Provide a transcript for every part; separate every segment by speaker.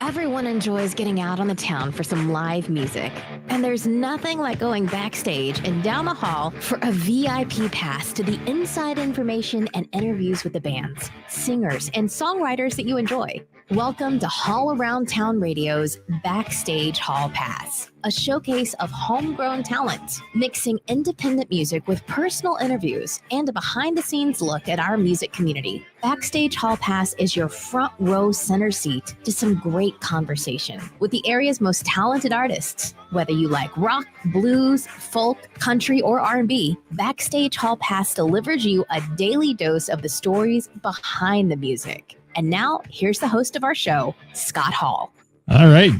Speaker 1: Everyone enjoys getting out on the town for some live music. And there's nothing like going backstage and down the hall for a VIP pass to the inside information and interviews with the bands, singers, and songwriters that you enjoy. Welcome to Hall Around Town Radio's Backstage Hall Pass, a showcase of homegrown talent, mixing independent music with personal interviews and a behind-the-scenes look at our music community. Backstage Hall Pass is your front row center seat to some great conversation with the area's most talented artists. Whether you like rock, blues, folk, country, or R&B, Backstage Hall Pass delivers you a daily dose of the stories behind the music. And now, here's the host of our show, Scott Hall.
Speaker 2: All right.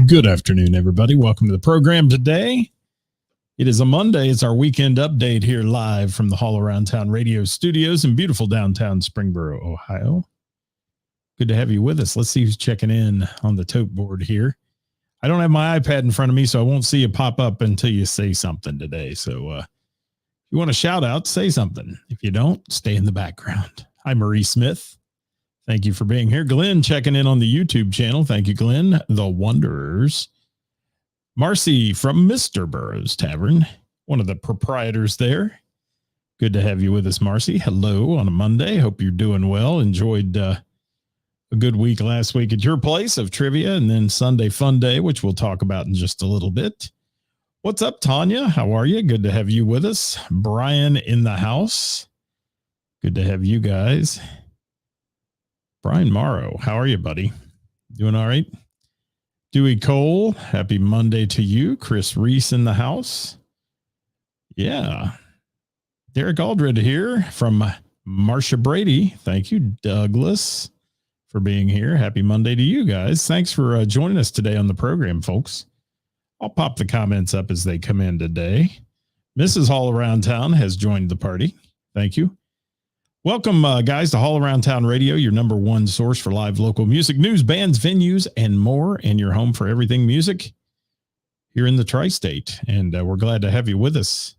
Speaker 2: Good afternoon, everybody. Welcome to the program today. It is a Monday. It's our weekend update here live from the Hall Around Town Radio studios in beautiful downtown Springboro, Ohio. Good to have you with us. Let's see who's checking in on the tote board here. I don't have my iPad in front of me, so I won't see you pop up until you say something today. So if you want to shout out, say something. If you don't, stay in the background. Hi, Marie Smith. Thank you for being here. Glenn checking in on the YouTube channel. Thank you, Glenn. The Wanderers. Marcy from Mr. Burroughs Tavern, one of the proprietors there. Good to have you with us, Marcy. Hello on a Monday. Hope you're doing well. Enjoyed a good week last week at your place of trivia, and then Sunday Fun Day, which we'll talk about in just a little bit. What's up, Tanya? How are you? Good to have you with us. Brian in the house. Good to have you guys. Brian Morrow, how are you, buddy? Doing all right? Dewey Cole, happy Monday to you. Chris Reese in the house. Yeah. Derek Aldred here from Marcia Brady. Thank you, Douglas, for being here. Happy Monday to you guys. Thanks for joining us today on the program, folks. I'll pop the comments up as they come in today. Mrs. Hall Around Town has joined the party. Thank you. Welcome, guys, to Hall Around Town Radio, your number one source for live local music, news, bands, venues, and more, and your home for everything music here in the tri-state. And we're glad to have you with us.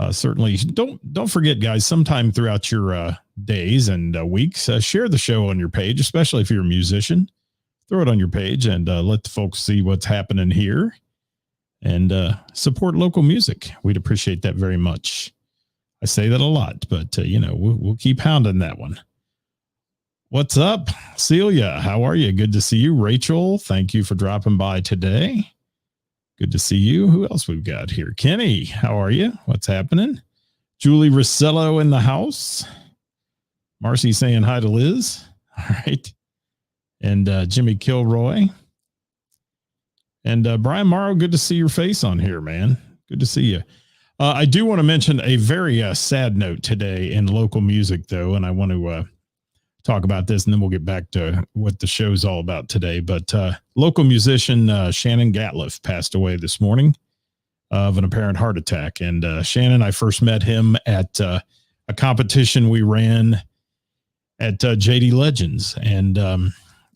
Speaker 2: Certainly, don't forget, guys, sometime throughout your days and weeks, share the show on your page, especially if you're a musician. Throw it on your page and let the folks see what's happening here and support local music. We'd appreciate that very much. I say that a lot, but, we'll keep hounding that one. What's up, Celia? How are you? Good to see you. Rachel, thank you for dropping by today. Good to see you. Who else we've got here? Kenny, how are you? What's happening? Julie Rossello in the house. Marcy saying hi to Liz. All right. And Jimmy Kilroy. And Brian Morrow, good to see your face on here, man. Good to see you. I do want to mention a very sad note today in local music, though, and I want to talk about this, and then we'll get back to what the show's all about today. But local musician Shannon Gatliff passed away this morning of an apparent heart attack. And Shannon, I first met him at a competition we ran at JD Legends. And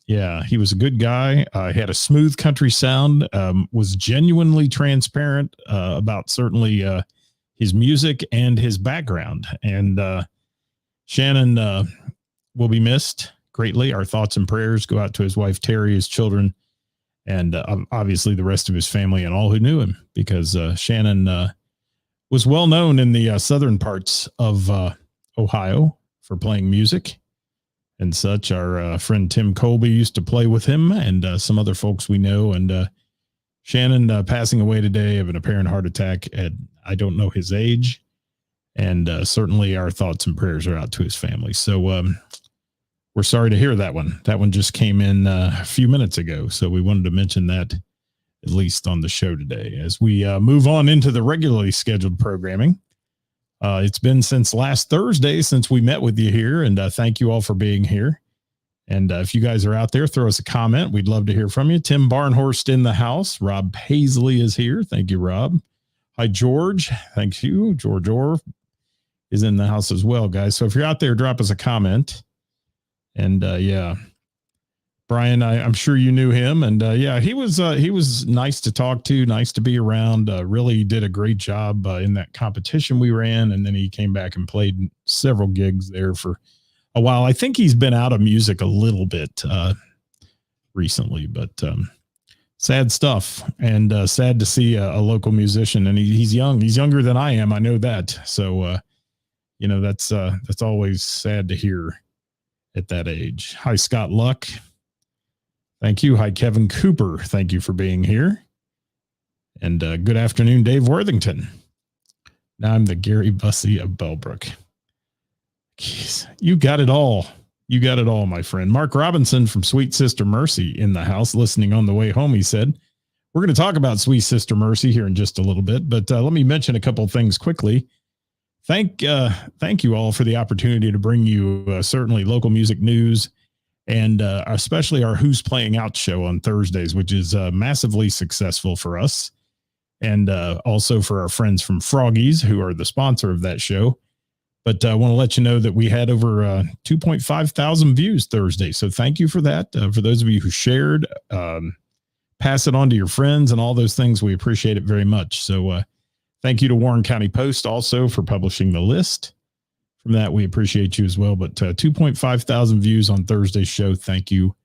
Speaker 2: yeah, he was a good guy. He had a smooth country sound, was genuinely transparent about certainly his music and his background. And Shannon will be missed greatly. Our thoughts and prayers go out to his wife, Terry, his children, and obviously the rest of his family and all who knew him, because Shannon was well known in the southern parts of Ohio for playing music and such. Our friend Tim Colby used to play with him, and some other folks we know. And Shannon passing away today of an apparent heart attack at, I don't know his age. And certainly our thoughts and prayers are out to his family. So we're sorry to hear that one. That one just came in a few minutes ago. So we wanted to mention that at least on the show today. As we move on into the regularly scheduled programming. It's been since last Thursday since we met with you here, and thank you all for being here. And if you guys are out there, throw us a comment. We'd love to hear from you. Tim Barnhorst in the house. Rob Paisley is here. Thank you, Rob. Hi, George. Thank you. George Orr is in the house as well, guys. So if you're out there, drop us a comment. And yeah, Brian, I'm sure you knew him. And yeah, he was nice to talk to, nice to be around. Really did a great job in that competition we ran. And then he came back and played several gigs there for a while. I think he's been out of music a little bit recently, but sad stuff, and sad to see a local musician. And he's young. He's younger than I am. I know that. So, that's always sad to hear at that age. Hi, Scott Luck. Thank you. Hi, Kevin Cooper. Thank you for being here. And good afternoon, Dave Worthington. Now I'm the Gary Bussey of Bellbrook. Jeez, you got it all. You got it all, my friend. Mark Robinson from Sweet Sister Mercy in the house, listening on the way home. He said, we're going to talk about Sweet Sister Mercy here in just a little bit, but let me mention a couple of things quickly. Thank you all for the opportunity to bring you certainly local music news, and especially our Who's Playing Out show on Thursdays, which is massively successful for us, and also for our friends from Froggies, who are the sponsor of that show. But I want to let you know that we had over 2.5 thousand views Thursday. So thank you for that. For those of you who shared, pass it on to your friends and all those things. We appreciate it very much. So thank you to Warren County Post also for publishing the list. From that, we appreciate you as well. But 2.5 thousand views on Thursday's show. Thank you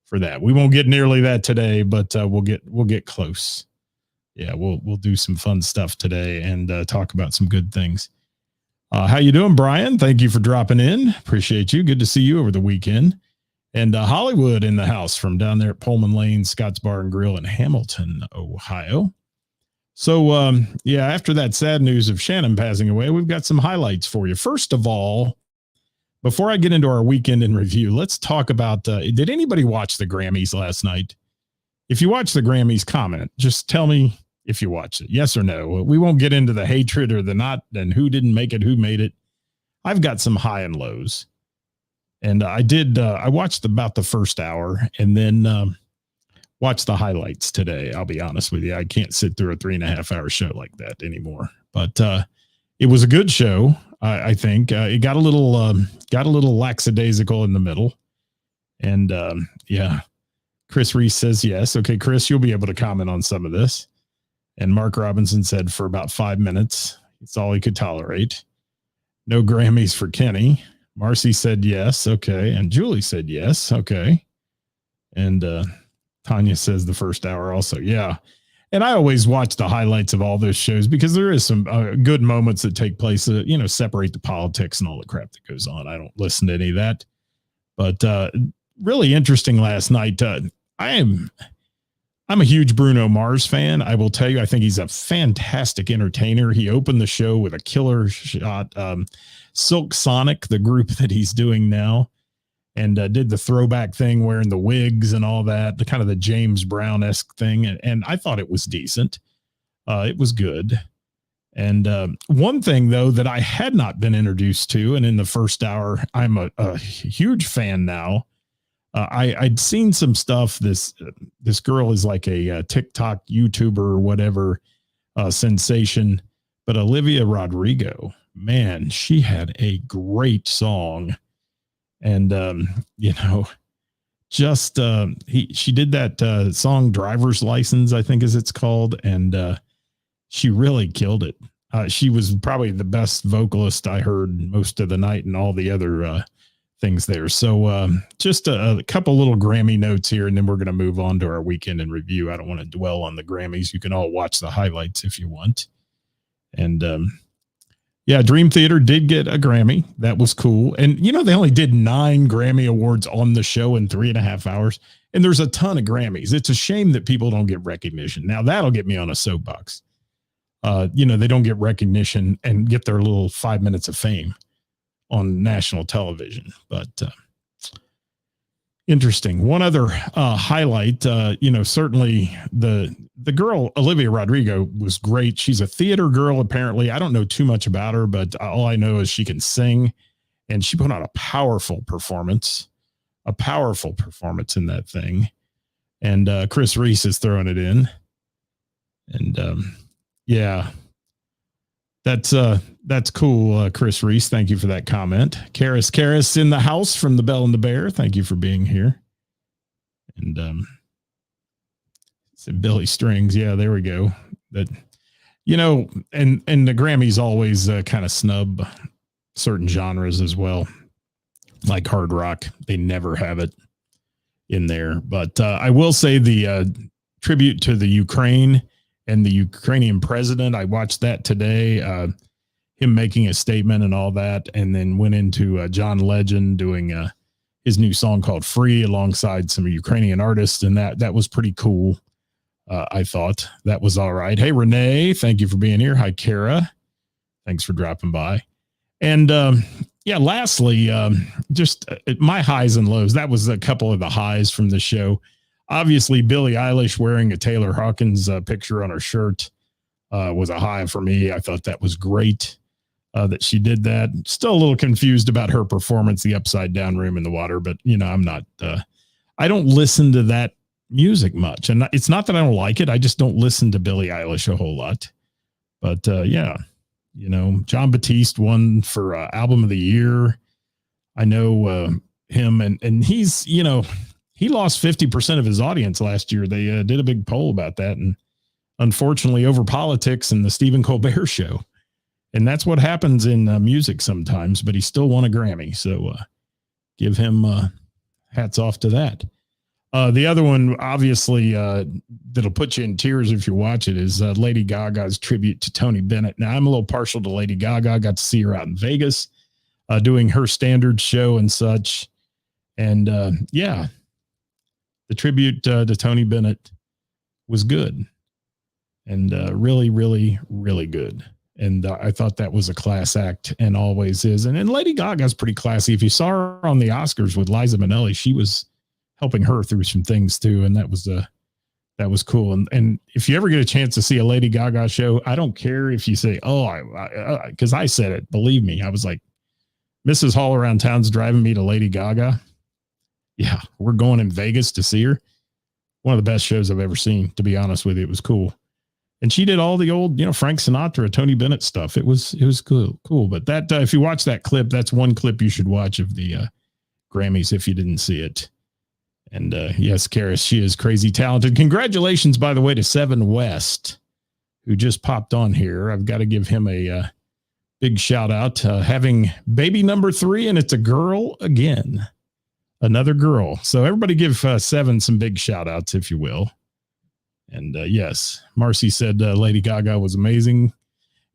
Speaker 2: for that. We won't get nearly that today, but we'll get close. Yeah, we'll do some fun stuff today and talk about some good things. How you doing, Brian? Thank you for dropping in. Appreciate you. Good to see you over the weekend. And Hollywood in the house from down there at Pullman Lane, Scott's Bar and Grill in Hamilton, Ohio. So, after that sad news of Shannon passing away, we've got some highlights for you. First of all, before I get into our weekend in review, let's talk about, did anybody watch the Grammys last night? If you watch the Grammys, comment. Just tell me if you watched it, yes or no. We won't get into the hatred or the not and who didn't make it, who made it. I've got some high and lows. And I watched about the first hour and then watched the highlights today. I'll be honest with you. I can't sit through a 3.5 hour show like that anymore. But it was a good show. I think it got a little lackadaisical in the middle. And Chris Reese says yes. Okay, Chris, you'll be able to comment on some of this. And Mark Robinson said for about 5 minutes, it's all he could tolerate. No Grammys for Kenny. Marcy said yes. Okay. And Julie said yes. Okay. And Tanya says the first hour also. Yeah. And I always watch the highlights of all those shows because there is some good moments that take place that, separate the politics and all the crap that goes on. I don't listen to any of that. But really interesting last night. I'm a huge Bruno Mars fan. I will tell you, I think he's a fantastic entertainer. He opened the show with a killer shot. Silk Sonic, the group that he's doing now, and did the throwback thing wearing the wigs and all that, the kind of the James Brown-esque thing. And I thought it was decent. It was good. And one thing, though, that I had not been introduced to, and in the first hour, I'm a huge fan now. I'd seen some stuff. This girl is like a TikTok YouTuber or whatever sensation, but Olivia Rodrigo, man, she had a great song, and she did that song "Driver's License," I think, as it's called, and she really killed it. She was probably the best vocalist I heard most of the night, and all the other things there. So just a couple little Grammy notes here, and then we're going to move on to our weekend in review. I don't want to dwell on the Grammys. You can all watch the highlights if you want. And Dream Theater did get a Grammy. That was cool. And they only did 9 Grammy Awards on the show in 3.5 hours. And there's a ton of Grammys. It's a shame that people don't get recognition. Now that'll get me on a soapbox. They don't get recognition and get their little 5 minutes of fame on national television, but interesting. One other highlight, certainly the girl, Olivia Rodrigo, was great. She's a theater girl, apparently. I don't know too much about her, but all I know is she can sing, and she put on a powerful performance in that thing. And Chris Reese is throwing it in. And that's cool, Chris Reese. Thank you for that comment. Karis in the house from the Bell and the Bear. Thank you for being here. And said Billy Strings. Yeah, there we go. That and the Grammys always kind of snub certain genres as well. like hard rock. They never have it in there. But I will say the tribute to the Ukraine and the Ukrainian president, I watched that today, him making a statement and all that, and then went into John Legend doing his new song called Free alongside some Ukrainian artists, and that was pretty cool. I thought that was all right. Hey, Renee, thank you for being here. Hi, Kara. Thanks for dropping by. And yeah, lastly, just my highs and lows. That was a couple of the highs from the show. Obviously, Billie Eilish wearing a Taylor Hawkins picture on her shirt was a high for me. I thought that was great that she did that. Still a little confused about her performance, the upside down room in the water, but I'm not, I don't listen to that music much. And it's not that I don't like it. I just don't listen to Billie Eilish a whole lot. But yeah. John Batiste won for album of the year. I know him and he's, he lost 50% of his audience last year. They did a big poll about that. And unfortunately over politics and the Stephen Colbert show. And that's what happens in music sometimes, but he still won a Grammy. So give him hats off to that. The other one, obviously, that'll put you in tears if you watch it is Lady Gaga's tribute to Tony Bennett. Now, I'm a little partial to Lady Gaga. I got to see her out in Vegas doing her standard show and such. And yeah, the tribute to Tony Bennett was good and really, really, really good. And I thought that was a class act and always is. And Lady Gaga's pretty classy. If you saw her on the Oscars with Liza Minnelli, she was helping her through some things too. And that was cool. And if you ever get a chance to see a Lady Gaga show, I don't care if you say, cause I said it, believe me. I was like, Mrs. Hall Around Town's driving me to Lady Gaga. Yeah. We're going in Vegas to see her. One of the best shows I've ever seen, to be honest with you. It was cool. And she did all the old, Frank Sinatra, Tony Bennett stuff. It was cool. But that, if you watch that clip, that's one clip you should watch of the Grammys if you didn't see it. And yes, Karis, she is crazy talented. Congratulations, by the way, to Seven West, who just popped on here. I've got to give him a big shout out, having baby number 3, and it's a girl again, another girl. So everybody give Seven some big shout outs, if you will. And yes, Marcy said Lady Gaga was amazing.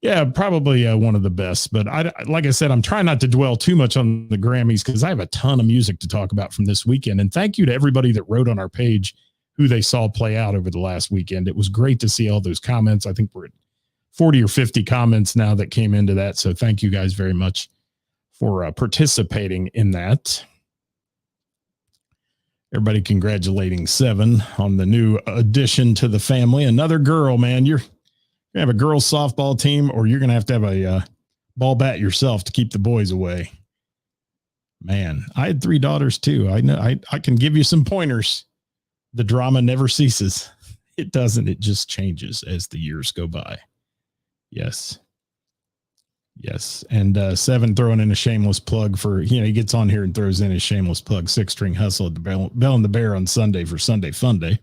Speaker 2: Yeah, probably one of the best. But like I said, I'm trying not to dwell too much on the Grammys because I have a ton of music to talk about from this weekend. And thank you to everybody that wrote on our page who they saw play out over the last weekend. It was great to see all those comments. I think we're at 40 or 50 comments now that came into that. So thank you guys very much for participating in that. Everybody congratulating Seven on the new addition to the family. Another girl, man. You're have a girls softball team, or you're going to have a ball bat yourself to keep the boys away. Man, I had 3 daughters too. I know I can give you some pointers. The drama never ceases. It doesn't. It just changes as the years go by. Yes. Yes. And Seven throwing in a shameless plug for, he gets on here and throws in his shameless plug, 6-string hustle at the Bell and the Bear on Sunday for Sunday Fun Day.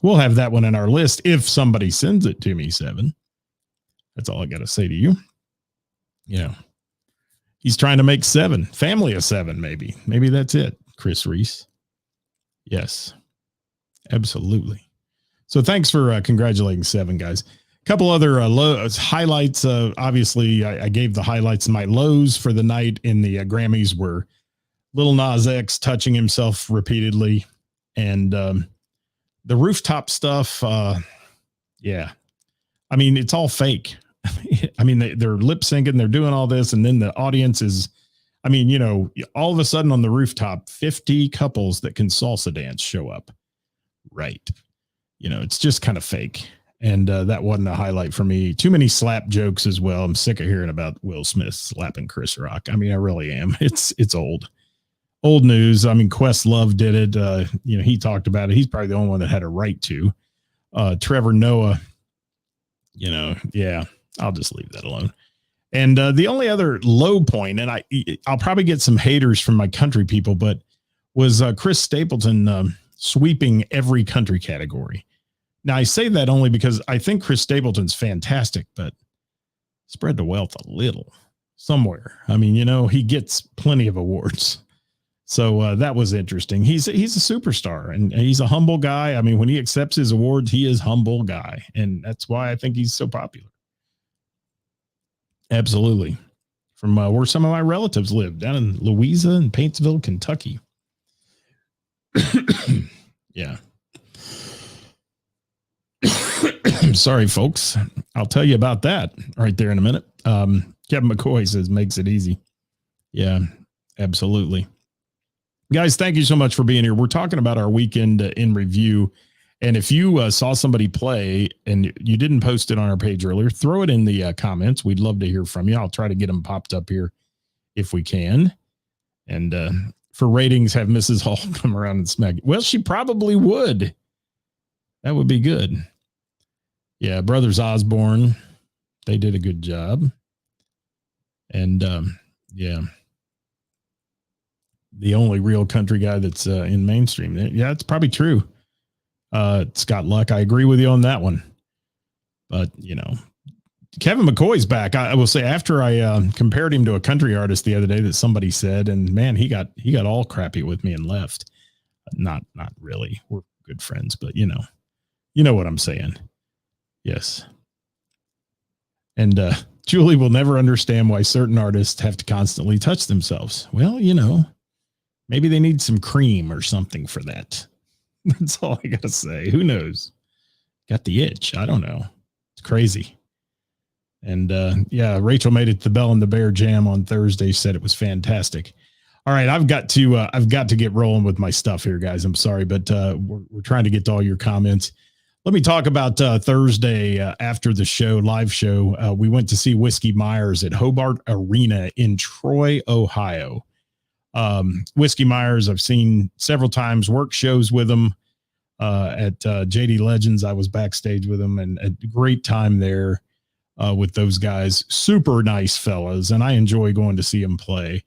Speaker 2: We'll have that one in our list if somebody sends it to me, Seven. That's all I got to say to you. He's trying to make 7, family of 7, maybe. Maybe that's it, Chris Reese. Yes, absolutely. So thanks for congratulating 7, guys. A couple other highlights. Obviously, I gave the highlights. My lows for the night in the Grammys were Lil Nas X touching himself repeatedly. And the rooftop stuff, yeah. I mean, it's all fake. I mean, they're lip syncing, they're doing all this, and then the audience is, all of a sudden on the rooftop, 50 couples that can salsa dance show up. Right. It's just kind of fake. And that wasn't a highlight for me. Too many slap jokes as well. I'm sick of hearing about Will Smith slapping Chris Rock. I mean, I really am. It's old news. I mean, Questlove did it. He talked about it. He's probably the only one that had a right to. Trevor Noah, yeah, I'll just leave that alone. And the only other low point, and I'll probably get some haters from my country people, but was Chris Stapleton sweeping every country category. Now, I say that only because I think Chris Stapleton's fantastic, but spread the wealth a little somewhere. I mean, he gets plenty of awards. So that was interesting. He's a superstar and he's a humble guy. I mean, when he accepts his awards, he is humble guy. And that's why I think he's so popular. Absolutely. From where some of my relatives live, down in Louisa and Paintsville, Kentucky. Yeah. Sorry, folks. I'll tell you about that right there in a minute. Kevin McCoy says makes it easy. Yeah, absolutely. Guys, thank you so much for being here. We're talking about our weekend in review. And if you saw somebody play and you didn't post it on our page earlier, throw it in the comments. We'd love to hear from you. I'll try to get them popped up here if we can. And for ratings, have Mrs. Hall come around and smack it. Well, she probably would. That would be good. Yeah, Brothers Osborne, they did a good job. And yeah. The only real country guy that's in mainstream. Yeah, it's probably true. Scott Luck, I agree with you on that one. But, you know, Kevin McCoy's back. I will say after I compared him to a country artist the other day that somebody said, and man, he got all crappy with me and left. Not really. We're good friends, but you know what I'm saying. Yes. And Julie will never understand why certain artists have to constantly touch themselves. Well, maybe they need some cream or something for that. That's all I got to say. Who knows? Got the itch. I don't know. It's crazy. And yeah, Rachel made it to the Bell and the Bear Jam on Thursday. Said it was fantastic. All right, I've got to get rolling with my stuff here, guys. I'm sorry, but we're trying to get to all your comments. Let me talk about Thursday after the show, live show. We went to see Whiskey Myers at Hobart Arena in Troy, Ohio. Whiskey Myers, I've seen several times, work shows with him at JD Legends. I was backstage with him and a great time there with those guys. Super nice fellas, and I enjoy going to see them play.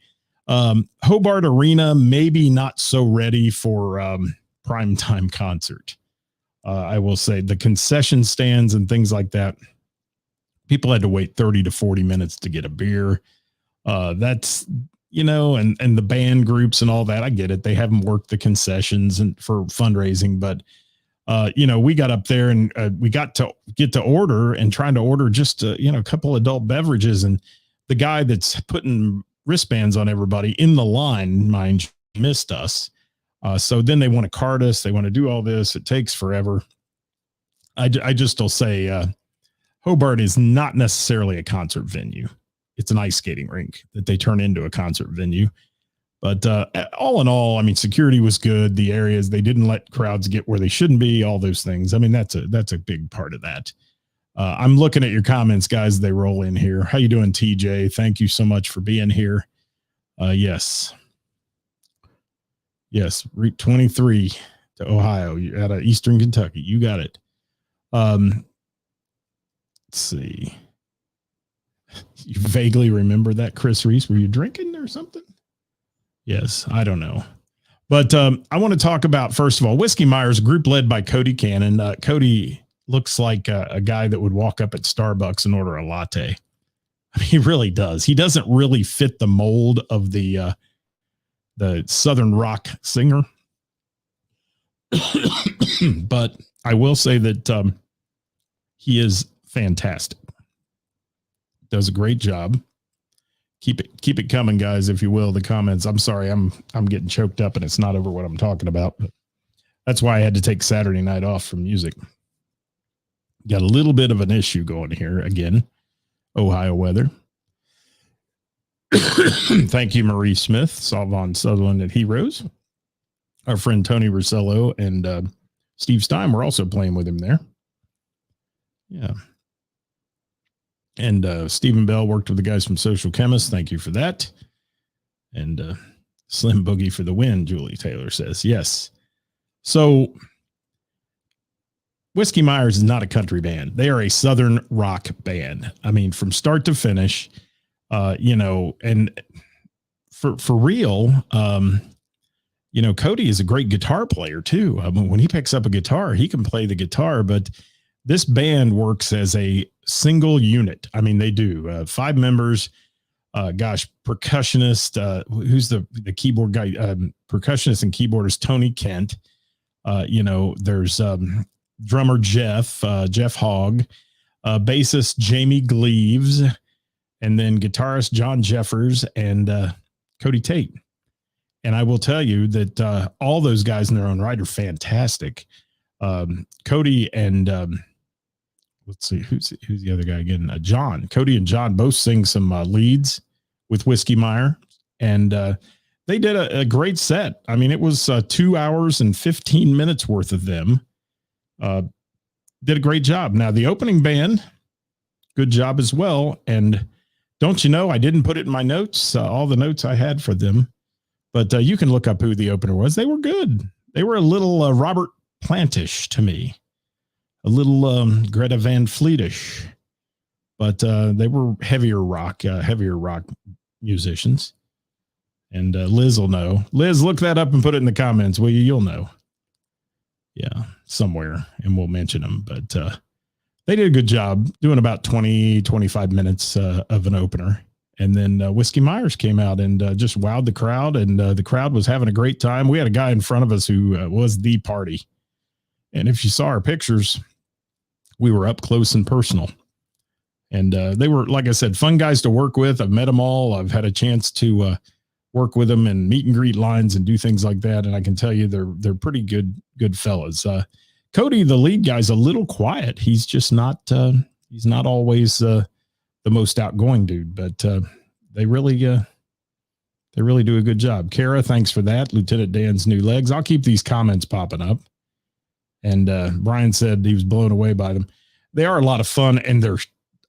Speaker 2: Hobart Arena, maybe not so ready for primetime concert. I will say the concession stands and things like that, people had to wait 30 to 40 minutes to get a beer. That's, and the band groups and all that. I get it. They haven't worked the concessions and for fundraising, but we got up there and we got to get to order and trying to order just, a couple adult beverages. And the guy that's putting wristbands on everybody in the line, mind you, missed us. So then they want to card us. They want to do all this. It takes forever. I just will say Hobart is not necessarily a concert venue. It's an ice skating rink that they turn into a concert venue. But all in all, I mean, security was good. The areas, they didn't let crowds get where they shouldn't be, all those things. I mean, that's a big part of that. I'm looking at your comments, guys. They roll in here. How you doing, TJ? Thank you so much for being here. Yes, Route 23 to Ohio. You're out of Eastern Kentucky. You got it. Let's see. You vaguely remember that, Chris Reese? Were you drinking or something? Yes, I don't know. But I want to talk about, first of all, Whiskey Myers, a group led by Cody Cannon. Cody looks like a guy that would walk up at Starbucks and order a latte. I mean, he really does. He doesn't really fit the mold of the Southern rock singer. But I will say that he is fantastic. Does a great job. Keep it coming, guys, if you will. The comments. I'm sorry, I'm getting choked up and it's not over what I'm talking about. But that's why I had to take Saturday night off from music. Got a little bit of an issue going here again. Ohio weather. Thank you, Marie Smith, Salvon Sutherland at Heroes. Our friend Tony Rosello and Steve Stein were also playing with him there. Yeah. And Stephen Bell worked with the guys from Social Chemist. Thank you for that. And Slim Boogie for the win, Julie Taylor says. Yes. So Whiskey Myers is not a country band. They are a Southern rock band. I mean, from start to finish, and for real, Cody is a great guitar player too. I mean, when he picks up a guitar, he can play the guitar, but this band works as a single unit. I mean, they do 5 members. percussionist, who's the keyboard guy, percussionist and keyboardist Tony Kent. There's drummer Jeff Hogg, bassist Jamie Gleaves, and then guitarist John Jeffers and Cody Tate. And I will tell you that all those guys in their own right are fantastic. Cody and let's see, who's the other guy again? John. Cody and John both sing some leads with Whiskey Meyer, and they did a great set. I mean, it was 2 hours and 15 minutes worth of them. Did a great job. Now, the opening band, good job as well. And don't you know, I didn't put it in my notes, all the notes I had for them, but you can look up who the opener was. They were good. They were a little Robert Plantish to me, a little Greta Van Fleetish, but they were heavier rock musicians. And Liz will know. Liz, look that up and put it in the comments, will you? You'll know. Yeah, somewhere, and we'll mention them. But they did a good job doing about 20, 25 minutes of an opener. And then Whiskey Myers came out and just wowed the crowd, and the crowd was having a great time. We had a guy in front of us who was the party. And if you saw our pictures, we were up close and personal. And they were, like I said, fun guys to work with. I've met them all. I've had a chance to work with them and meet and greet lines and do things like that. And I can tell you they're pretty good fellas. Cody, the lead guy's a little quiet. He's just not always the most outgoing dude, but they really do a good job. Kara, thanks for that. Lieutenant Dan's new legs. I'll keep these comments popping up. And Brian said he was blown away by them. They are a lot of fun, and they're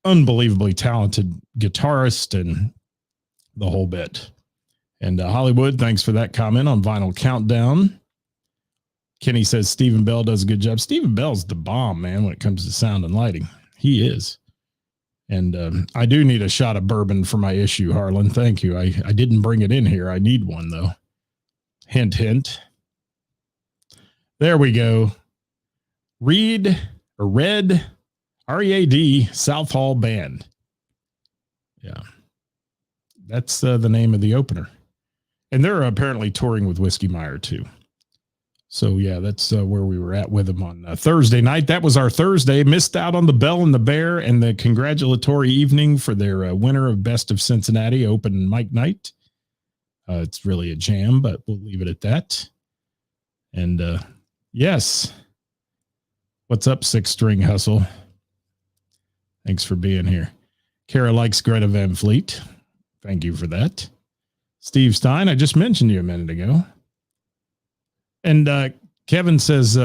Speaker 2: unbelievably talented guitarist and the whole bit. And Hollywood, thanks for that comment on Vinyl Countdown. Kenny says Stephen Bell does a good job. Stephen Bell's the bomb, man, when it comes to sound and lighting. He is. And I do need a shot of bourbon for my issue, Harlan. Thank you. I didn't bring it in here. I need one, though. Hint, hint. There we go. Red, READ, South Hall Band. Yeah. That's the name of the opener. And they're apparently touring with Whiskey Meyer, too. So, yeah, that's where we were at with them on Thursday night. That was our Thursday. Missed out on the Bell and the Bear and the congratulatory evening for their winner of Best of Cincinnati open mic night. It's really a jam, but we'll leave it at that. And, yes. What's up, Six String Hustle? Thanks for being here. Kara likes Greta Van Fleet. Thank you for that. Steve Stein, I just mentioned you a minute ago. And Kevin says,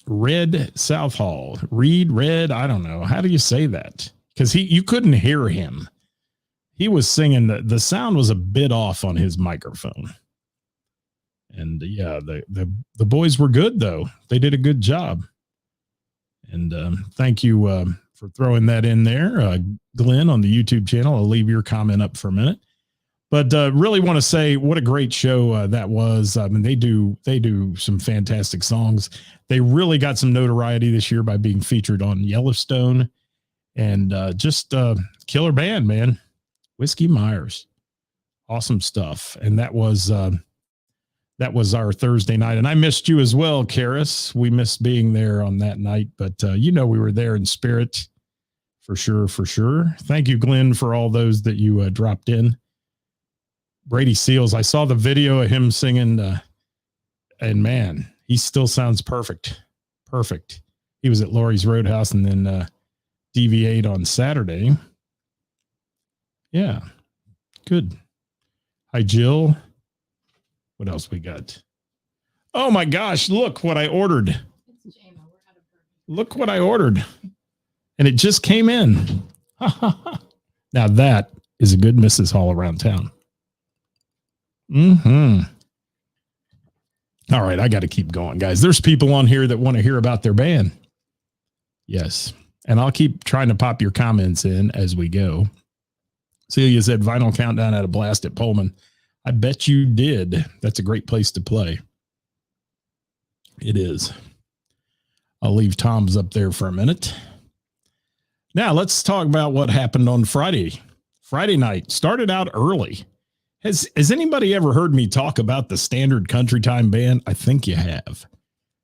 Speaker 2: Red South Hall. Red, I don't know. How do you say that? Because you couldn't hear him. He was singing, the sound was a bit off on his microphone. And yeah, the boys were good, though. They did a good job. And thank you for throwing that in there. Glenn on the YouTube channel, I'll leave your comment up for a minute. But really want to say what a great show that was. I mean, they do some fantastic songs. They really got some notoriety this year by being featured on Yellowstone, and just killer band, man. Whiskey Myers, awesome stuff. And that was our Thursday night. And I missed you as well, Karis. We missed being there on that night, but we were there in spirit for sure. Thank you, Glenn, for all those that you dropped in. Brady Seals, I saw the video of him singing, and man, he still sounds perfect. He was at Laurie's Roadhouse and then DV8 on Saturday. Yeah, good. Hi, Jill. What else we got? Oh my gosh, look what I ordered. Look what I ordered. And it just came in. Now that is a good Mrs. Hall around town. All right, I got to keep going, guys. There's people on here that want to hear about their band. Yes. And I'll keep trying to pop your comments in as we go. Celia said Vinyl Countdown had a blast at Pullman. I bet you did. That's a great place to play. It is. I'll leave Tom's up there for a minute. Now let's talk about what happened on Friday. Friday night started out early. Has anybody ever heard me talk about the Standard Country Time Band? I think you have.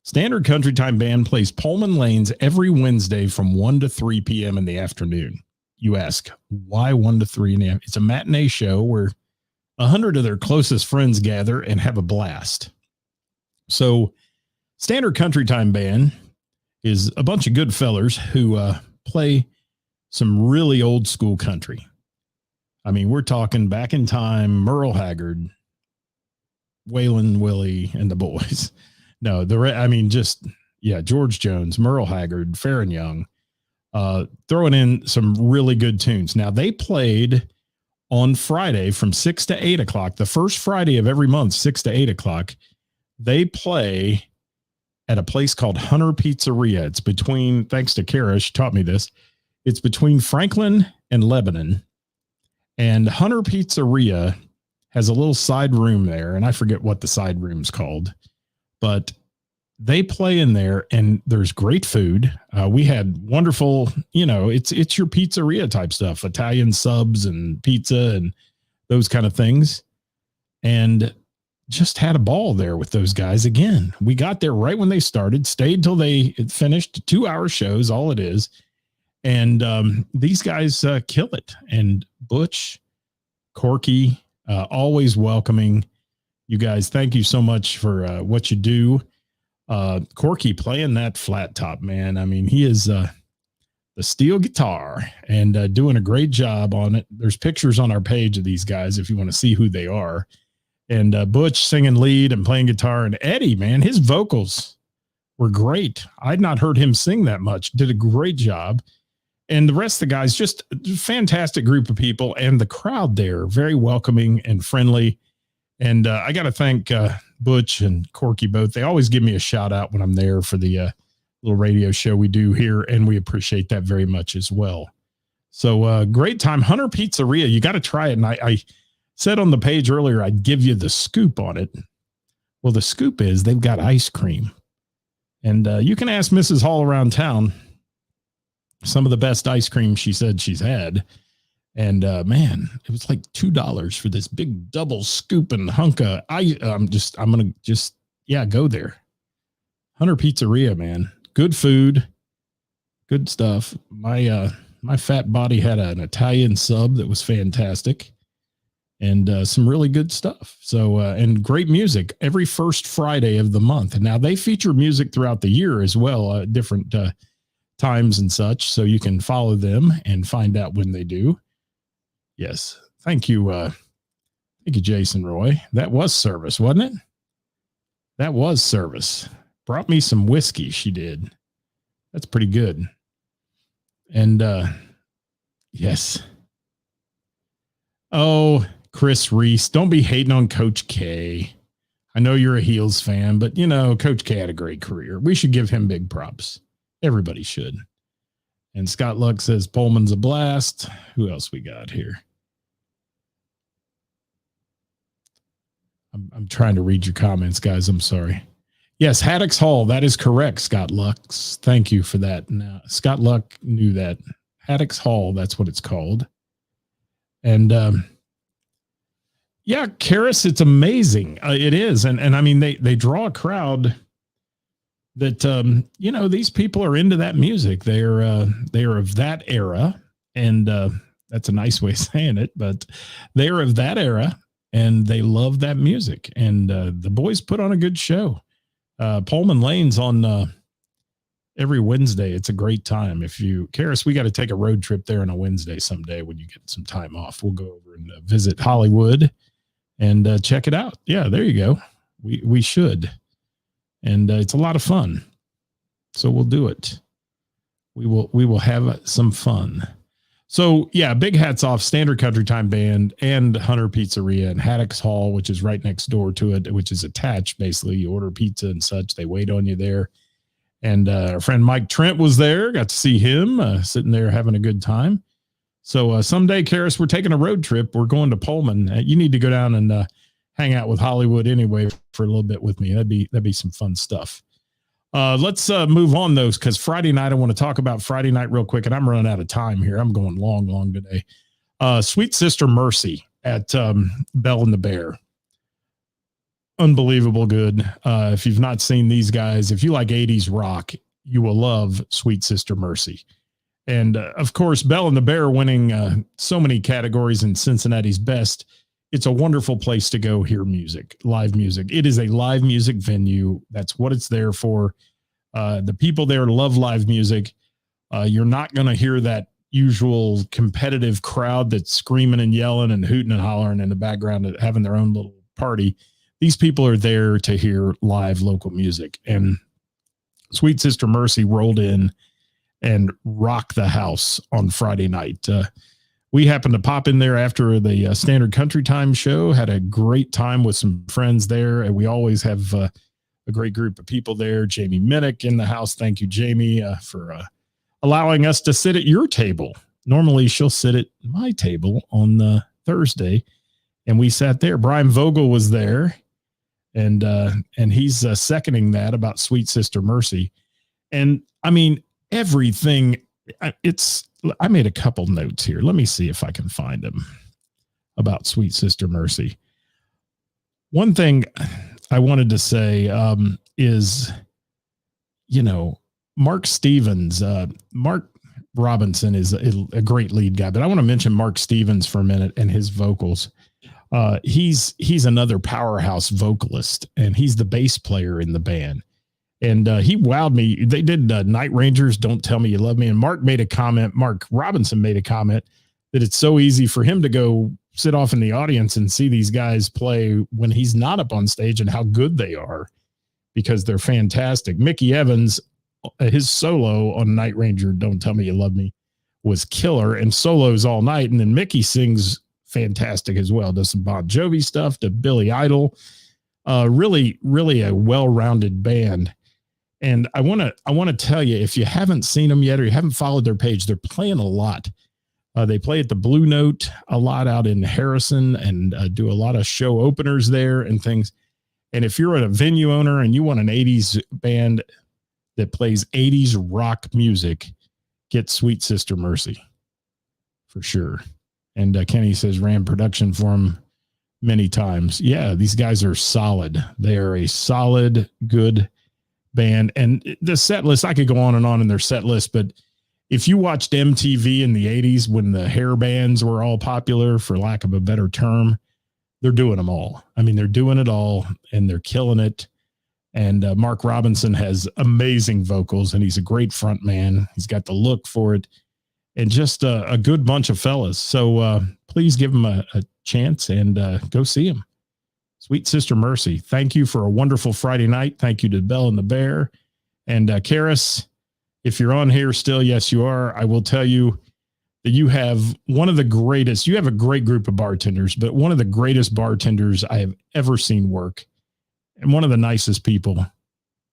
Speaker 2: Standard Country Time Band plays Pullman Lanes every Wednesday from 1 to 3 p.m. in the afternoon. You ask, why 1 to 3 in the afternoon? It's a matinee show where 100 of their closest friends gather and have a blast. So Standard Country Time Band is a bunch of good fellers who play some really old school country. I mean, we're talking back in time, Merle Haggard, Waylon Willie, and the boys. No, George Jones, Merle Haggard, Fair and Young, throwing in some really good tunes. Now, they played on Friday from 6 to 8 o'clock, the first Friday of every month, 6 to 8 o'clock. They play at a place called Hunter Pizzeria. It's between, thanks to Kara, she taught me this, it's between Franklin and Lebanon. And Hunter Pizzeria has a little side room there, and I forget what the side room's called, but they play in there, and there's great food. We had wonderful, it's your pizzeria type stuff, Italian subs and pizza and those kind of things. And just had a ball there with those guys again. We got there right when they started, stayed till they finished 2-hour shows, all it is. And these guys kill it. And Butch, Corky, always welcoming. You guys, thank you so much for what you do. Corky playing that flat top, man. I mean, he is the steel guitar and doing a great job on it. There's pictures on our page of these guys if you want to see who they are. And Butch singing lead and playing guitar. And Eddie, man, his vocals were great. I'd not heard him sing that much. Did a great job. And the rest of the guys, just a fantastic group of people. And the crowd there, very welcoming and friendly. And I got to thank Butch and Corky both. They always give me a shout out when I'm there for the little radio show we do here. And we appreciate that very much as well. So great time. Hunter Pizzeria, you got to try it. And I said on the page earlier, I'd give you the scoop on it. Well, the scoop is they've got ice cream. And you can ask Mrs. Hall around town some of the best ice cream she said she's had. And man, it was like $2 for this big double scoop and hunka. I'm going to go there. Hunter Pizzeria, man. Good food, good stuff. My fat body had an Italian sub that was fantastic. And some really good stuff. So, and great music every first Friday of the month. And now they feature music throughout the year as well, different times and such. So you can follow them and find out when they do. Yes. Thank you. Thank you, Jason Roy. That was service, wasn't it? That was service. Brought me some whiskey. She did. That's pretty good. And yes. Oh, Chris Reese, don't be hating on Coach K. I know you're a Heels fan, but Coach K had a great career. We should give him big props. Everybody should. And Scott Luck says Pullman's a blast. Who else we got here? I'm trying to read your comments, guys. I'm sorry. Yes, Haddock's Hall. That is correct, Scott Lux. Thank you for that. Now, Scott Luck knew that. Haddock's Hall, that's what it's called. And yeah, Karis, it's amazing. It is. And I mean, they draw a crowd that, these people are into that music. They are of that era. And that's a nice way of saying it, but they are of that era and they love that music. And the boys put on a good show. Pullman Lane's on every Wednesday. It's a great time. Karis, we got to take a road trip there on a Wednesday someday when you get some time off. We'll go over and visit Hollywood and check it out. Yeah, there you go. We should. And it's a lot of fun. So we'll do it. We will have some fun. So yeah, big hats off Standard Country Time Band and Hunter Pizzeria and Haddock's Hall, which is right next door to it, which is attached. Basically, you order pizza and such. They wait on you there. And our friend Mike Trent was there. Got to see him sitting there having a good time. So someday, Karis, we're taking a road trip. We're going to Pullman. You need to go down and hang out with Hollywood anyway for a little bit with me. That'd be some fun stuff. Let's move on those because Friday night, I want to talk about Friday night real quick, and I'm running out of time here. I'm going long today. Sweet Sister Mercy at Bell and the Bear. Unbelievable good. If you've not seen these guys, if you like 80s rock, you will love Sweet Sister Mercy. And of course, Bell and the Bear winning so many categories in Cincinnati's Best. It's a wonderful place to go hear music, live music. It is a live music venue. That's what it's there for. The people there love live music. You're not going to hear that usual competitive crowd that's screaming and yelling and hooting and hollering in the background, having their own little party. These people are there to hear live local music. And Sweet Sister Mercy rolled in and rocked the house on Friday night. We happened to pop in there after the Standard Country Time show, had a great time with some friends there. And we always have a great group of people there. Jamie Minnick in the house. Thank you, Jamie, for allowing us to sit at your table. Normally she'll sit at my table on Thursday. And we sat there. Brian Vogel was there. And he's seconding that about Sweet Sister Mercy. And I mean, everything, I made a couple notes here. Let me see if I can find them about Sweet Sister Mercy. One thing I wanted to say is, Mark Stevens, Mark Robinson is a great lead guy, but I want to mention Mark Stevens for a minute and his vocals. He's another powerhouse vocalist, and he's the bass player in the band. And he wowed me. They did Night Rangers, Don't Tell Me You Love Me. And Mark Robinson made a comment that it's so easy for him to go sit off in the audience and see these guys play when he's not up on stage and how good they are, because they're fantastic. Mickey Evans, his solo on Night Ranger, Don't Tell Me You Love Me, was killer, and solos all night. And then Mickey sings fantastic as well. Does some Bon Jovi stuff, to Billy Idol. Really, really a well-rounded band. And I want to tell you, if you haven't seen them yet or you haven't followed their page, they're playing a lot. They play at the Blue Note a lot out in Harrison and do a lot of show openers there and things. And if you're a venue owner and you want an 80s band that plays 80s rock music, get Sweet Sister Mercy for sure. And Kenny says ran production for them many times. Yeah, these guys are solid. They are a solid, good band. And the set list, I could go on in their set list, but if you watched MTV in the 80s when the hair bands were all popular, for lack of a better term, they're doing them all. I mean, they're doing it all and they're killing it. And Mark Robinson has amazing vocals and he's a great front man. He's got the look for it and just a good bunch of fellas. So please give them a chance and go see them. Sweet Sister Mercy, thank you for a wonderful Friday night. Thank you to Bell and the Bear. And Karis, if you're on here still, yes, you are. I will tell you that you have one of the greatest, you have a great group of bartenders, but one of the greatest bartenders I have ever seen work. And one of the nicest people,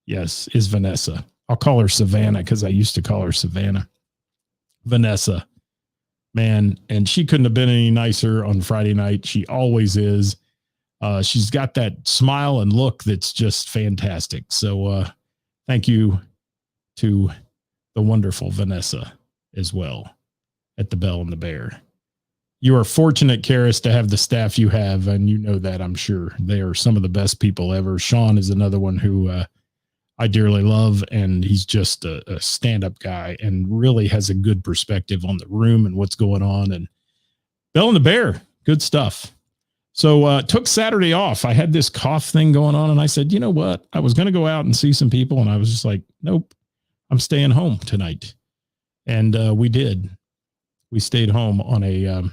Speaker 2: yes, is Vanessa. I'll call her Savannah because I used to call her Savannah. Vanessa, man, and she couldn't have been any nicer on Friday night. She always is. She's got that smile and look that's just fantastic. So thank you to the wonderful Vanessa as well at the Bell and the Bear. You are fortunate, Karis, to have the staff you have, and you know that, I'm sure. They are some of the best people ever. Sean is another one who I dearly love, and he's just a stand-up guy and really has a good perspective on the room and what's going on. And Bell and the Bear, good stuff. So took Saturday off. I had this cough thing going on, and I said, you know what? I was going to go out and see some people, and I was just like, nope, I'm staying home tonight. And we did. We stayed home on a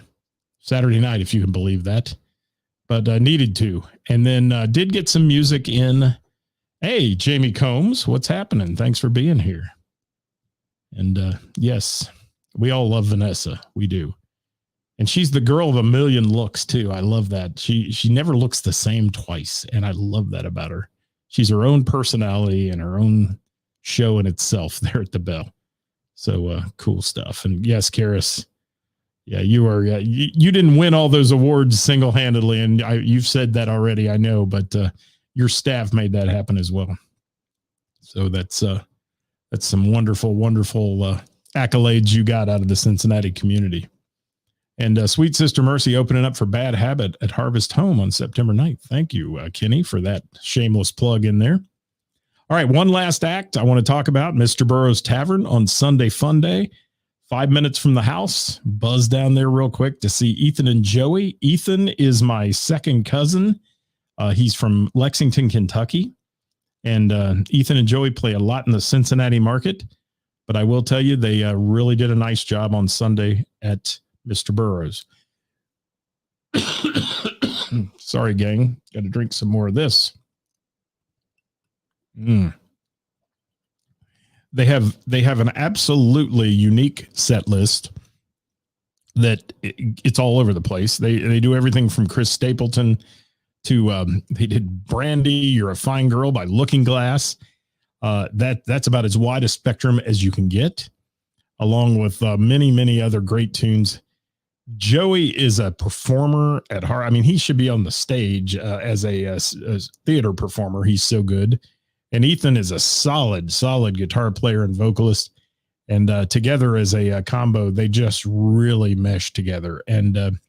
Speaker 2: Saturday night, if you can believe that, but needed to. And then did get some music in. Hey, Jamie Combs, what's happening? Thanks for being here. And yes, we all love Vanessa. We do. And she's the girl of a million looks too. I love that. She never looks the same twice. And I love that about her. She's her own personality and her own show in itself there at the Bell. So cool stuff. And yes, Karis, yeah, you are. You didn't win all those awards single-handedly. And you've said that already, I know, but your staff made that happen as well. So that's some wonderful, wonderful accolades you got out of the Cincinnati community. And Sweet Sister Mercy opening up for Bad Habit at Harvest Home on September 9th. Thank you, Kenny, for that shameless plug in there. All right, one last act I want to talk about, Mr. Burroughs Tavern on Sunday Fun Day. 5 minutes from the house. Buzz down there real quick to see Ethan and Joey. Ethan is my second cousin. He's from Lexington, Kentucky. And Ethan and Joey play a lot in the Cincinnati market. But I will tell you, they really did a nice job on Sunday at Mr. Burroughs. Sorry, gang. Got to drink some more of this. They have an absolutely unique set list that it's all over the place. They do everything from Chris Stapleton to they did Brandy, You're a Fine Girl by Looking Glass. That's about as wide a spectrum as you can get, along with many other great tunes. Joey is a performer at heart. I mean, he should be on the stage as a theater performer. He's so good. And Ethan is a solid guitar player and vocalist. And together as a combo, they just really mesh together. And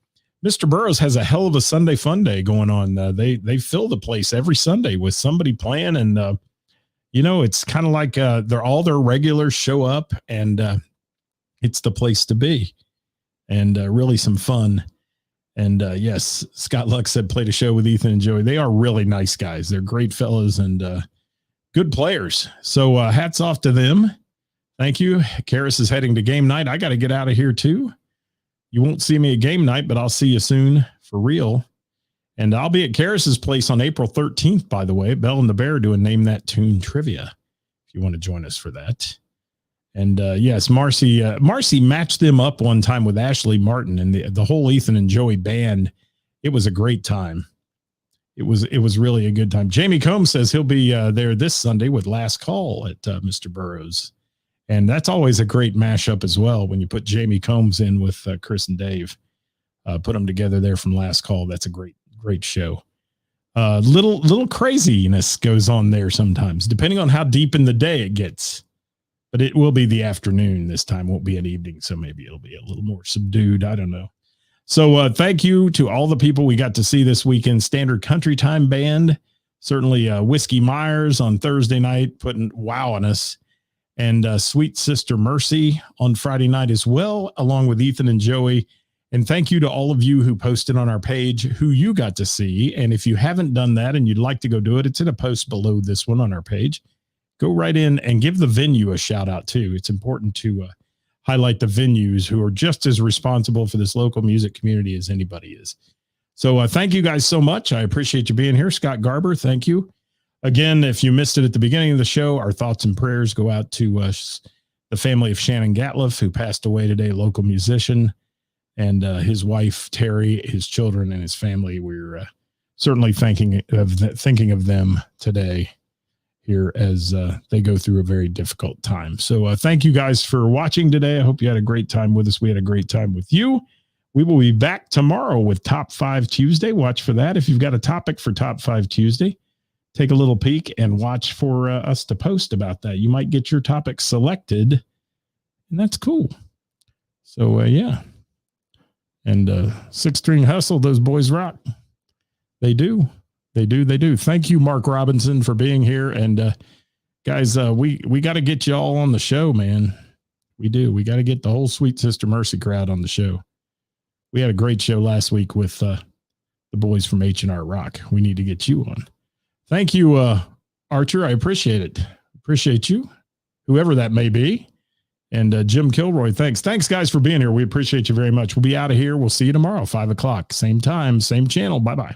Speaker 2: Mr. Burroughs has a hell of a Sunday Fun Day going on. They fill the place every Sunday with somebody playing. And, it's kind of like all their regulars show up, and it's the place to be. And really some fun. And yes, Scott Luck said played a show with Ethan and Joey. They are really nice guys. They're great fellas and good players. So hats off to them. Thank you. Karis is heading to game night. I got to get out of here too. You won't see me at game night, but I'll see you soon for real. And I'll be at Karis's place on April 13th, by the way. Bell and the Bear doing Name That Tune trivia, if you want to join us for that. And yes, Marcy matched them up one time with Ashley Martin and the whole Ethan and Joey band. It was a great time. It was really a good time. Jamie Combs says he'll be there this Sunday with Last Call at Mr. Burroughs. And that's always a great mashup as well. When you put Jamie Combs in with Chris and Dave, put them together there from Last Call. That's a great show. Little craziness goes on there sometimes, depending on how deep in the day it gets. But it will be the afternoon this time. Won't be an evening. So maybe it'll be a little more subdued. I don't know. So thank you to all the people we got to see this weekend. Standard Country Time Band, certainly Whiskey Myers on Thursday night, putting wow on us. And Sweet Sister Mercy on Friday night as well, along with Ethan and Joey. And thank you to all of you who posted on our page who you got to see. And if you haven't done that and you'd like to go do it, it's in a post below this one on our page. Go right in and give the venue a shout out too. It's important to highlight the venues who are just as responsible for this local music community as anybody is. So thank you guys so much. I appreciate you being here. Scott Garber, thank you. Again, if you missed it at the beginning of the show, our thoughts and prayers go out to the family of Shannon Gatliff, who passed away today, local musician, and his wife, Terry, his children, and his family. We're certainly thinking of them today here as they go through a very difficult time. So thank you guys for watching today. I hope you had a great time with us. We had a great time with you. We will be back tomorrow with Top 5 Tuesday. Watch for that. If you've got a topic for Top 5 Tuesday, take a little peek and watch for us to post about that. You might get your topic selected, and that's cool. So, yeah. And Six String Hustle, those boys rock. They do. They do. Thank you, Mark Robinson, for being here. And guys, we got to get you all on the show, man. We do. We got to get the whole Sweet Sister Mercy crowd on the show. We had a great show last week with the boys from H&R Rock. We need to get you on. Thank you, Archer. I appreciate it. Appreciate you, whoever that may be. And Jim Kilroy, thanks. Thanks, guys, for being here. We appreciate you very much. We'll be out of here. We'll see you tomorrow, 5 o'clock. Same time, same channel. Bye-bye.